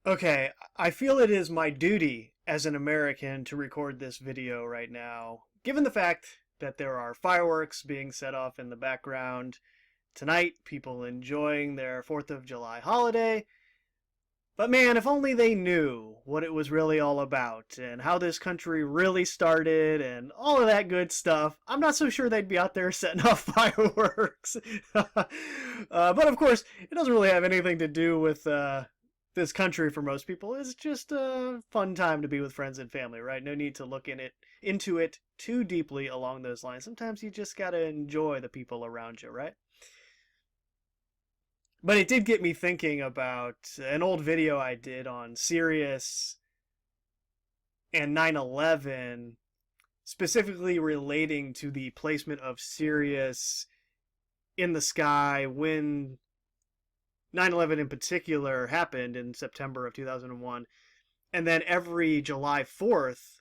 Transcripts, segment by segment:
Okay, I feel it is my duty as an American to record this video right now, given the fact that there are fireworks being set off in the background tonight, people enjoying their 4th of July holiday. But man, if only they knew what it was really all about and how this country really started and all of that good stuff, I'm not so sure they'd be out there setting off fireworks. But of course, it doesn't really have anything to do with this country for most people. It's just a fun time to be with friends and family, right? No need to look into it too deeply along those lines. Sometimes you just gotta enjoy the people around you, right? But it did get me thinking about an old video I did on Sirius and 9/11, specifically relating to the placement of Sirius in the sky when 9/11 in particular happened in September of 2001. And then every July 4th,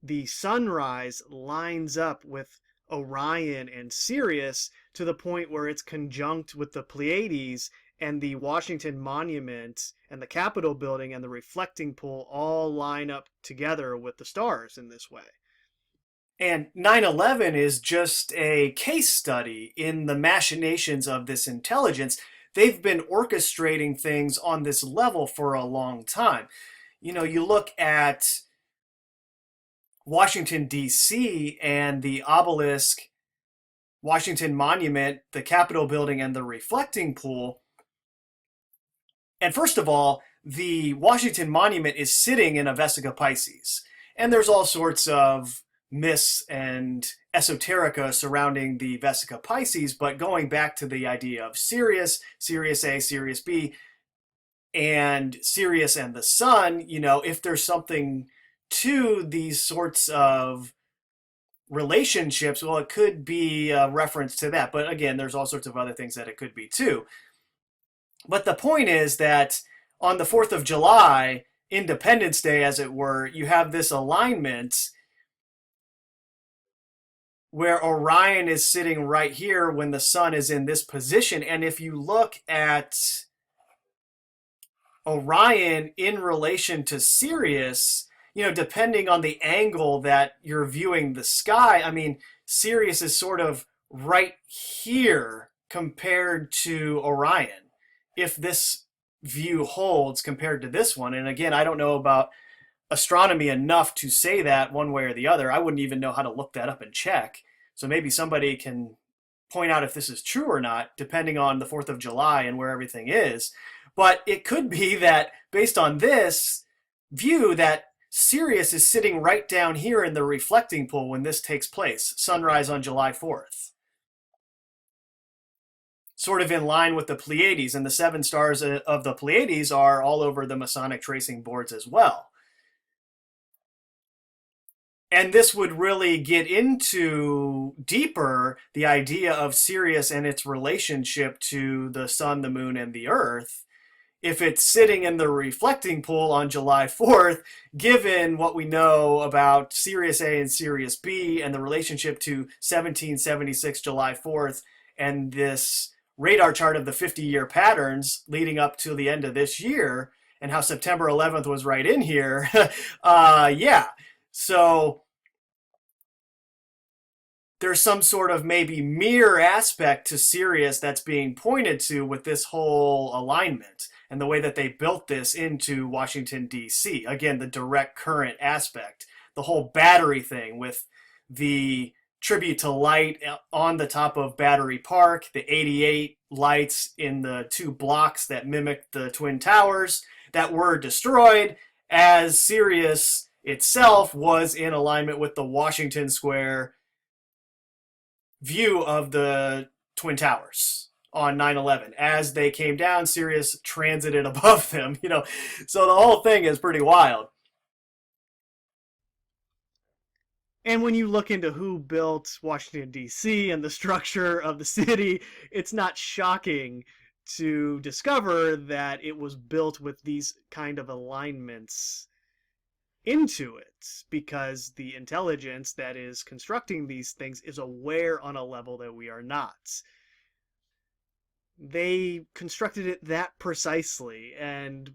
the sunrise lines up with Orion and Sirius to the point where it's conjunct with the Pleiades, and the Washington Monument and the Capitol building and the reflecting pool all line up together with the stars in this way. And 9/11 is just a case study in the machinations of this intelligence. They've been orchestrating things on this level for a long time. You know, you look at Washington, D.C., and the obelisk, Washington Monument, the Capitol building, and the reflecting pool. And first of all, the Washington Monument is sitting in a Vesica Pisces. And there's all sorts of myths and esoterica surrounding the Vesica Pisces, but going back to the idea of Sirius, Sirius A, Sirius B, and Sirius and the sun, you know, if there's something to these sorts of relationships, well, it could be a reference to that. But again, there's all sorts of other things that it could be too. But the point is that on the 4th of July, Independence Day, as it were, you have this alignment where Orion is sitting right here when the sun is in this position. And if you look at Orion in relation to Sirius, you know, depending on the angle that you're viewing the sky, I mean, Sirius is sort of right here compared to Orion, if this view holds compared to this one. And again, I don't know about astronomy enough to say that one way or the other. I wouldn't even know how to look that up and check. So maybe somebody can point out if this is true or not, depending on the 4th of July and where everything is. But it could be that based on this view that Sirius is sitting right down here in the reflecting pool when this takes place, sunrise on July 4th. Sort of in line with the Pleiades, and the 7 stars of the Pleiades are all over the Masonic tracing boards as well. And this would really get into deeper the idea of Sirius and its relationship to the sun, the moon, and the earth. If it's sitting in the reflecting pool on July 4th, given what we know about Sirius A and Sirius B and the relationship to 1776 July 4th and this radar chart of the 50-year patterns leading up to the end of this year, and how September 11th was right in here, yeah. So there's some sort of maybe mirror aspect to Sirius that's being pointed to with this whole alignment and the way that they built this into Washington, D.C. Again, the direct current aspect, the whole battery thing with the tribute to light on the top of Battery Park, the 88 lights in the 2 blocks that mimic the Twin Towers that were destroyed, as Sirius itself was in alignment with the Washington Square view of the Twin Towers on 9/11. As they came down, Sirius transited above them, you know. So the whole thing is pretty wild. And when you look into who built Washington, D.C. and the structure of the city, it's not shocking to discover that it was built with these kind of alignments into it, because the intelligence that is constructing these things is aware on a level that we are not. They constructed it that precisely, and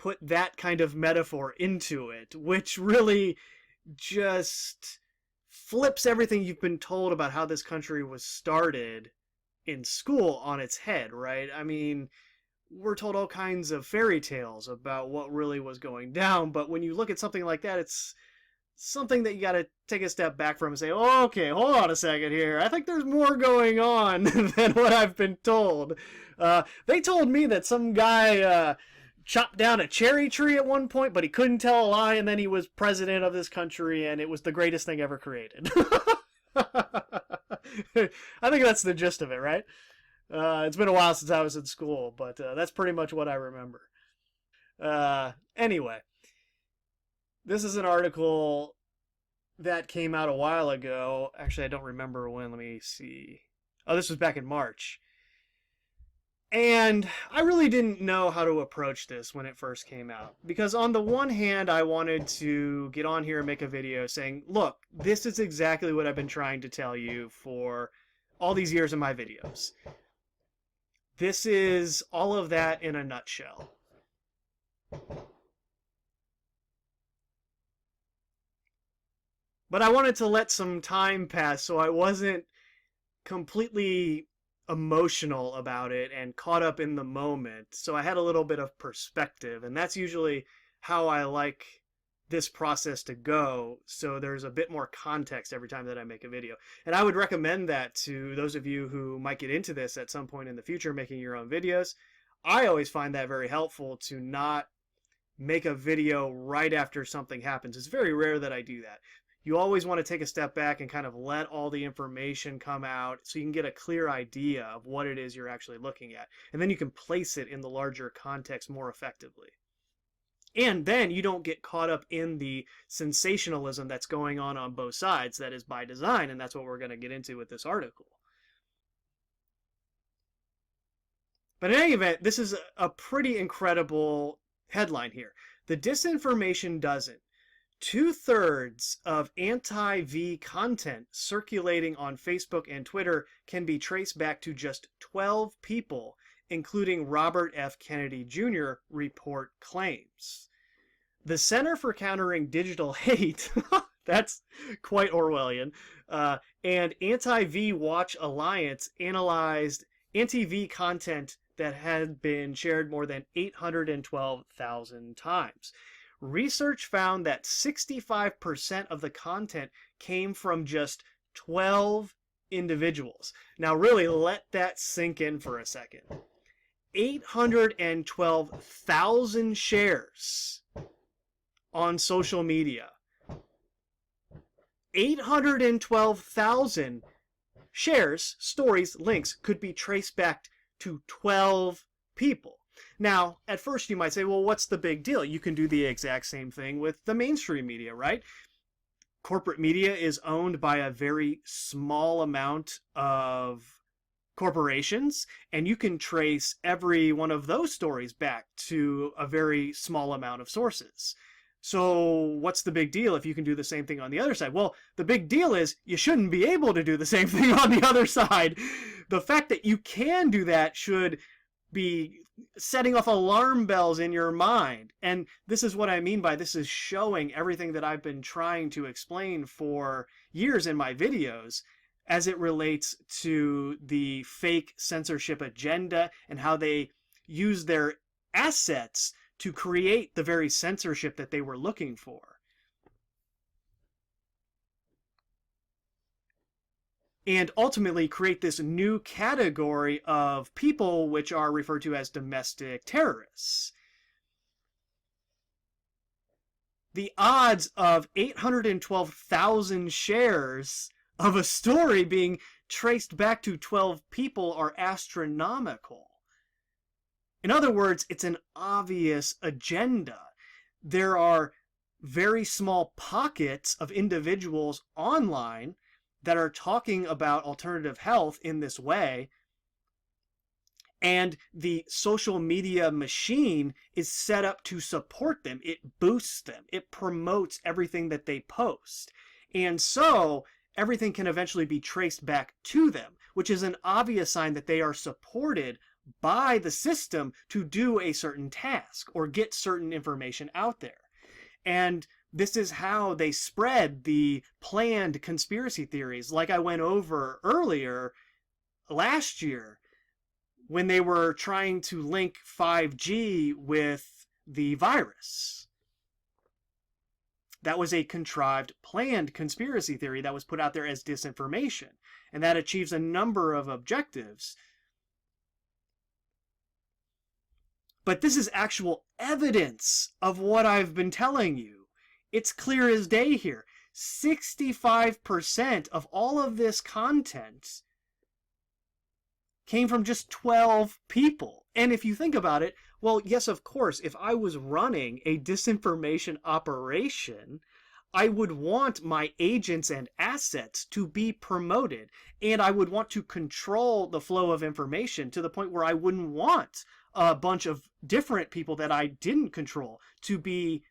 put that kind of metaphor into it, which really just flips everything you've been told about how this country was started in school on its head, right? I mean, we're told all kinds of fairy tales about what really was going down, but when you look at something like that, it's something that you got to take a step back from and say, oh, okay, hold on a second here. I think there's more going on than what I've been told. They told me that some guy chopped down a cherry tree at one point, but he couldn't tell a lie, and then he was president of this country, and it was the greatest thing ever created. I think that's the gist of it, right? It's been a while since I was in school, but that's pretty much what I remember. Anyway, this is an article that came out a while ago. Actually, I don't remember when. Let me see. Oh, this was back in March. And I really didn't know how to approach this when it first came out. Because on the one hand, I wanted to get on here and make a video saying, look, this is exactly what I've been trying to tell you for all these years in my videos. This is all of that in a nutshell. But I wanted to let some time pass so I wasn't completely emotional about it and caught up in the moment. So I had a little bit of perspective, and that's usually how I like this process to go, so there's a bit more context every time that I make a video. And I would recommend that to those of you who might get into this at some point in the future, making your own videos. I always find that very helpful to not make a video right after something happens. It's very rare that I do that. You always want to take a step back and kind of let all the information come out so you can get a clear idea of what it is you're actually looking at. And then you can place it in the larger context more effectively. And then you don't get caught up in the sensationalism that's going on both sides. That is by design, and that's what we're going to get into with this article. But in any event, this is a pretty incredible headline here. The Disinformation Dozen. 2/3 of anti-V content circulating on Facebook and Twitter can be traced back to just 12 people, including Robert F. Kennedy Jr., report claims. The Center for Countering Digital Hate, that's quite Orwellian, and Anti-V Watch Alliance analyzed anti-V content that had been shared more than 812,000 times. Research found that 65% of the content came from just 12 individuals. Now really let that sink in for a second. 812,000 shares on social media. 812,000 shares, stories, links could be traced back to 12 people. Now, at first you might say, well, what's the big deal? You can do the exact same thing with the mainstream media, right? Corporate media is owned by a very small amount of corporations, and you can trace every one of those stories back to a very small amount of sources. So what's the big deal if you can do the same thing on the other side? Well, the big deal is you shouldn't be able to do the same thing on the other side. The fact that you can do that should be setting off alarm bells in your mind. And this is what I mean by this is showing everything that I've been trying to explain for years in my videos as it relates to the fake censorship agenda and how they use their assets to create the very censorship that they were looking for. And ultimately create this new category of people which are referred to as domestic terrorists. The odds of 812,000 shares of a story being traced back to 12 people are astronomical. In other words, it's an obvious agenda. There are very small pockets of individuals online that are talking about alternative health in this way, and the social media machine is set up to support them. It boosts them. It promotes everything that they post. And so everything can eventually be traced back to them, which is an obvious sign that they are supported by the system to do a certain task or get certain information out there. And this is how they spread the planned conspiracy theories, like I went over earlier last year when they were trying to link 5G with the virus. That was a contrived, planned conspiracy theory that was put out there as disinformation, and that achieves a number of objectives. But this is actual evidence of what I've been telling you. It's clear as day here. 65% of all of this content came from just 12 people. And if you think about it, well, yes, of course, if I was running a disinformation operation, I would want my agents and assets to be promoted, and I would want to control the flow of information to the point where I wouldn't want a bunch of different people that I didn't control to be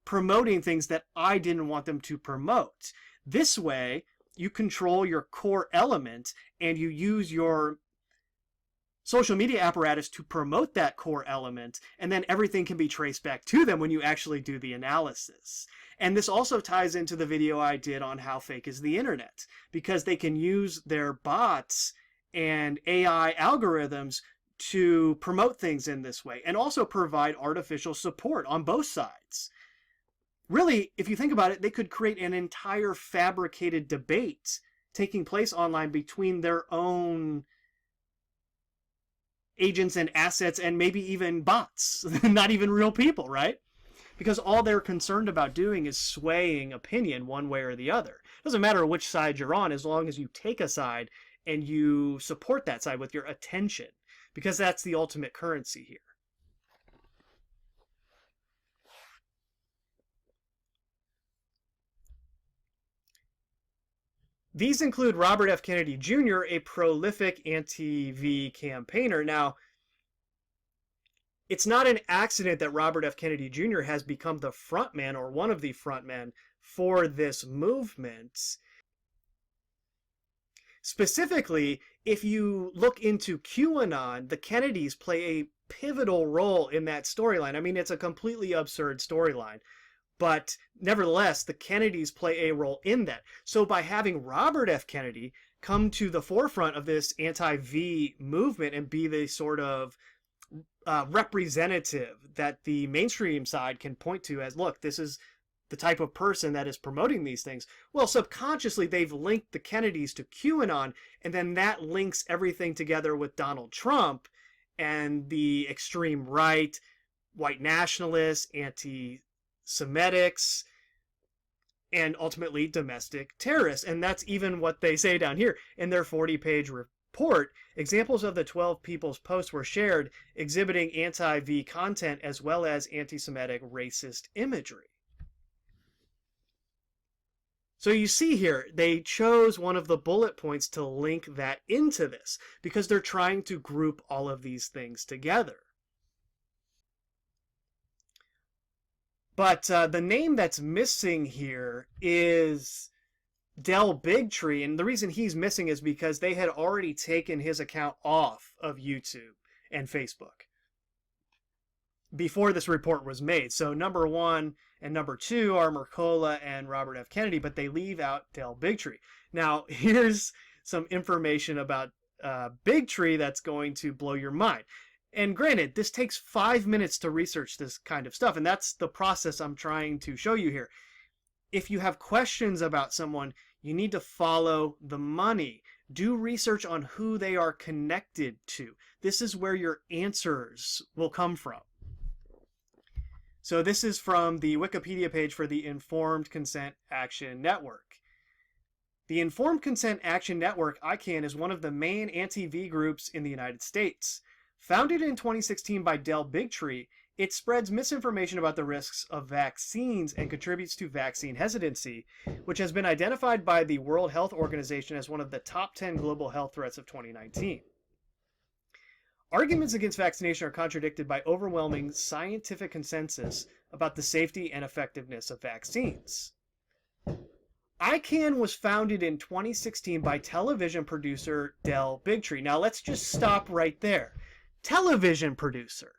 promoting things that I didn't want them to promote. This way, you control your core element and you use your social media apparatus to promote that core element, and then everything can be traced back to them when you actually do the analysis. And this also ties into the video I did on how fake is the internet, because they can use their bots and AI algorithms to promote things in this way and also provide artificial support on both sides. Really, if you think about it, they could create an entire fabricated debate taking place online between their own agents and assets and maybe even bots, not even real people, right? Because all they're concerned about doing is swaying opinion one way or the other. It doesn't matter which side you're on as long as you take a side and you support that side with your attention, because that's the ultimate currency here. These include Robert F. Kennedy Jr., a prolific anti-V campaigner. Now, it's not an accident that Robert F. Kennedy Jr. has become the frontman or one of the frontmen for this movement. Specifically, if you look into QAnon, the Kennedys play a pivotal role in that storyline. I mean, it's a completely absurd storyline. But nevertheless, the Kennedys play a role in that. So by having Robert F. Kennedy come to the forefront of this anti-V movement and be the sort of representative that the mainstream side can point to as, look, this is the type of person that is promoting these things. Well, subconsciously, they've linked the Kennedys to QAnon, and then that links everything together with Donald Trump and the extreme right, white nationalists, anti-Semitics, and ultimately domestic terrorists. And that's even what they say down here in their 40-page report. Examples of the 12 people's posts were shared exhibiting anti-V content as well as anti-Semitic racist imagery. So you see here, they chose one of the bullet points to link that into this because they're trying to group all of these things together. But the name that's missing here is Del Bigtree, and the reason he's missing is because they had already taken his account off of YouTube and Facebook before this report was made. So number 1 and number 2 are Mercola and Robert F. Kennedy, but they leave out Del Bigtree. Now, here's some information about Bigtree that's going to blow your mind. And granted, this takes 5 minutes to research this kind of stuff, and that's the process I'm trying to show you here. If you have questions about someone, you need to follow the money. Do research on who they are connected to. This is where your answers will come from. So this is from the Wikipedia page for the Informed Consent Action Network. The Informed Consent Action Network, ICAN, is one of the main anti-V groups in the United States. Founded in 2016 by Del Bigtree, it spreads misinformation about the risks of vaccines and contributes to vaccine hesitancy, which has been identified by the World Health Organization as one of the top 10 global health threats of 2019. Arguments against vaccination are contradicted by overwhelming scientific consensus about the safety and effectiveness of vaccines. ICANN was founded in 2016 by television producer Del Bigtree. Now let's just stop right there. Television producer.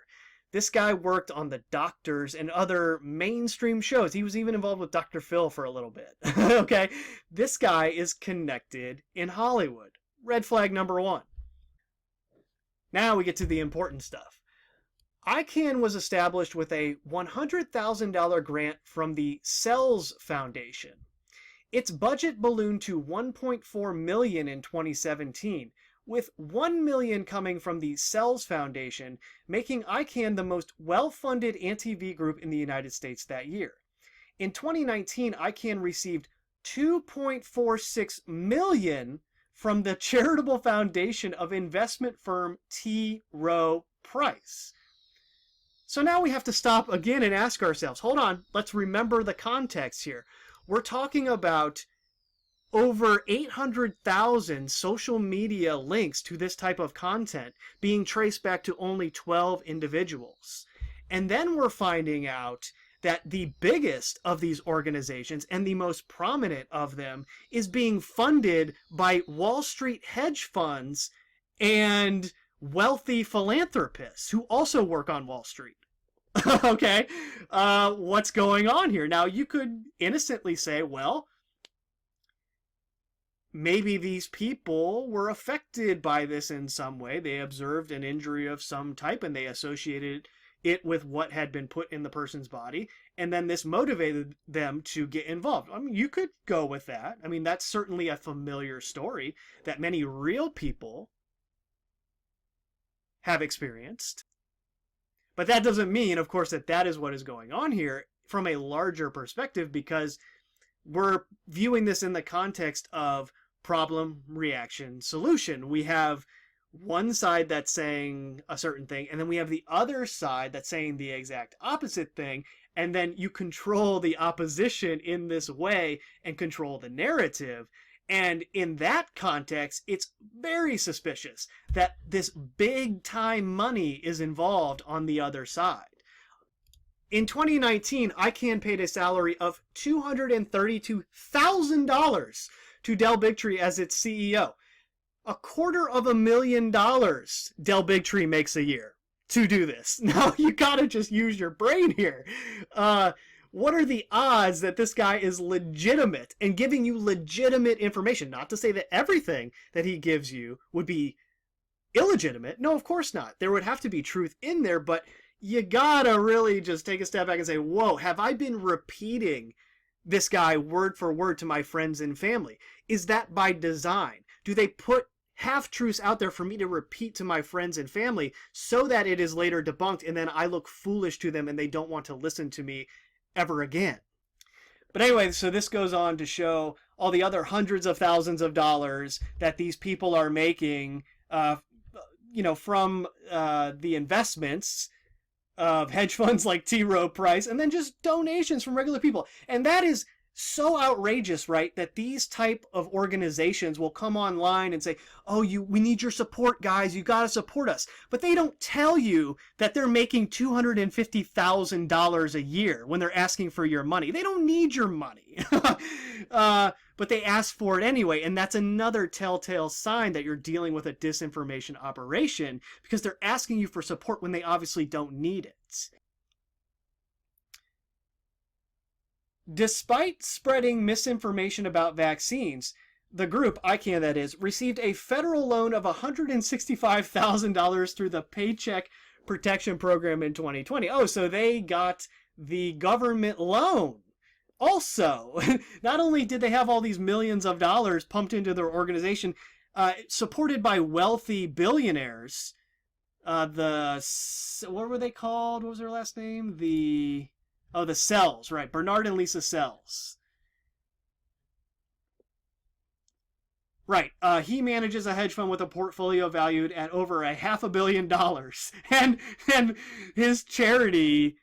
This guy worked on The Doctors and other mainstream shows. He was even involved with Dr. Phil for a little bit. Okay? This guy is connected in Hollywood. Red flag number one. Now we get to the important stuff. ICANN was established with a $100,000 grant from the Cells Foundation. Its budget ballooned to $1.4 million in 2017, with $1 million coming from the Cells Foundation, making ICANN the most well-funded anti-V group in the United States that year. In 2019, ICANN received $2.46 million from the charitable foundation of investment firm T. Rowe Price. So now we have to stop again and ask ourselves, hold on, let's remember the context here. We're talking about over 800,000 social media links to this type of content being traced back to only 12 individuals. And then we're finding out that the biggest of these organizations and the most prominent of them is being funded by Wall Street hedge funds and wealthy philanthropists who also work on Wall Street. Okay, what's going on here? Now, you could innocently say, well, maybe these people were affected by this in some way. They observed an injury of some type and they associated it with what had been put in the person's body. And then this motivated them to get involved. I mean, you could go with that. I mean, that's certainly a familiar story that many real people have experienced. But that doesn't mean, of course, that that is what is going on here from a larger perspective, because we're viewing this in the context of problem, reaction, solution. We have one side that's saying a certain thing, and then we have the other side that's saying the exact opposite thing, and then you control the opposition in this way and control the narrative. And in that context, it's very suspicious that this big time money is involved on the other side. In 2019, ICANN paid a salary of $232,000 to Del Bigtree as its CEO. $250,000 Del Bigtree makes a year to do this. Now, you gotta just use your brain here. What are the odds that this guy is legitimate and giving you legitimate information? Not to say that everything that he gives you would be illegitimate. No, of course not. There would have to be truth in there, but you gotta really just take a step back and say, whoa, have I been repeating this guy word for word to my friends and family? Is that by design? Do they put half-truths out there for me to repeat to my friends and family so that it is later debunked and then I look foolish to them and they don't want to listen to me ever again? But anyway, so this goes on to show all the other hundreds of thousands of dollars that these people are making, from the investments of hedge funds like T. Rowe Price, and then just donations from regular people. And that is so outrageous, right? That these type of organizations will come online and say, oh, we need your support, guys. You got to support us. But they don't tell you that they're making $250,000 a year when they're asking for your money. They don't need your money. But they ask for it anyway. And that's another telltale sign that you're dealing with a disinformation operation, because they're asking you for support when they obviously don't need it. Despite spreading misinformation about vaccines, the group, ICANN that is, received a federal loan of $165,000 through the Paycheck Protection Program in 2020. Oh, so they got the government loan. Also, not only did they have all these millions of dollars pumped into their organization, supported by wealthy billionaires, what were they called? What was their last name? The Cells, right? Bernard and Lisa Cells. Right. He manages a hedge fund with a portfolio valued at over $500 million. And his charity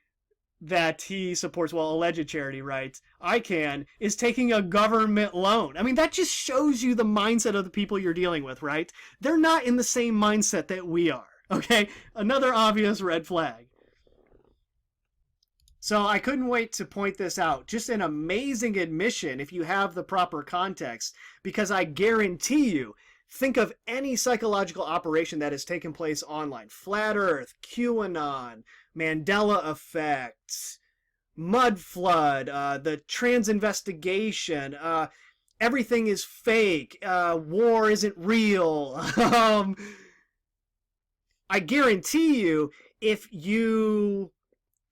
that he supports, well, alleged charity, right, ICANN, is taking a government loan. I mean, that just shows you the mindset of the people you're dealing with, right? They're not in the same mindset that we are, okay? Another obvious red flag. So I couldn't wait to point this out. Just an amazing admission if you have the proper context, because I guarantee you, think of any psychological operation that has taken place online. Flat Earth, QAnon, Mandela effect, mud flood, the trans investigation, everything is fake, war isn't real. I guarantee you, if you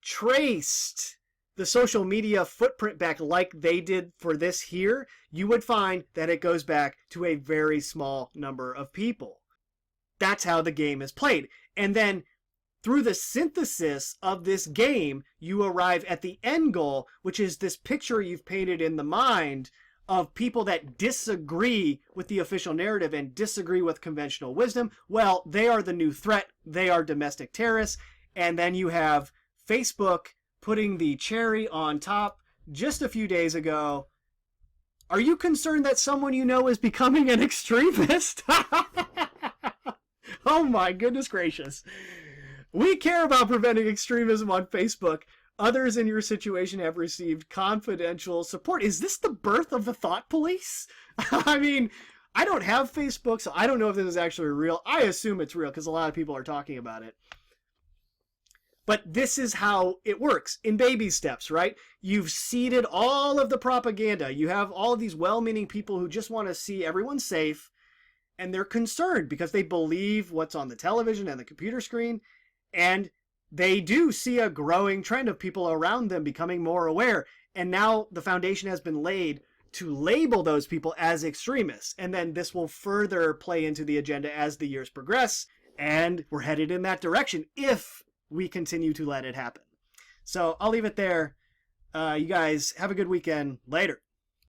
traced the social media footprint back like they did for this here, you would find that it goes back to a very small number of people. That's how the game is played. And then through the synthesis of this game, you arrive at the end goal, which is this picture you've painted in the mind of people that disagree with the official narrative and disagree with conventional wisdom. Well, they are the new threat. They are domestic terrorists. And then you have Facebook putting the cherry on top just a few days ago. Are you concerned that someone you know is becoming an extremist? Oh my goodness gracious. We care about preventing extremism on Facebook. Others in your situation have received confidential support. Is this the birth of the thought police? I mean, I don't have Facebook, so I don't know if this is actually real. I assume it's real because a lot of people are talking about it. But this is how it works in baby steps, right? You've seeded all of the propaganda. You have all of these well-meaning people who just want to see everyone safe, and they're concerned because they believe what's on the television and the computer screen, and they do see a growing trend of people around them becoming more aware. And now the foundation has been laid to label those people as extremists. And then this will further play into the agenda as the years progress. And we're headed in that direction if we continue to let it happen. So I'll leave it there. You guys have a good weekend. Later.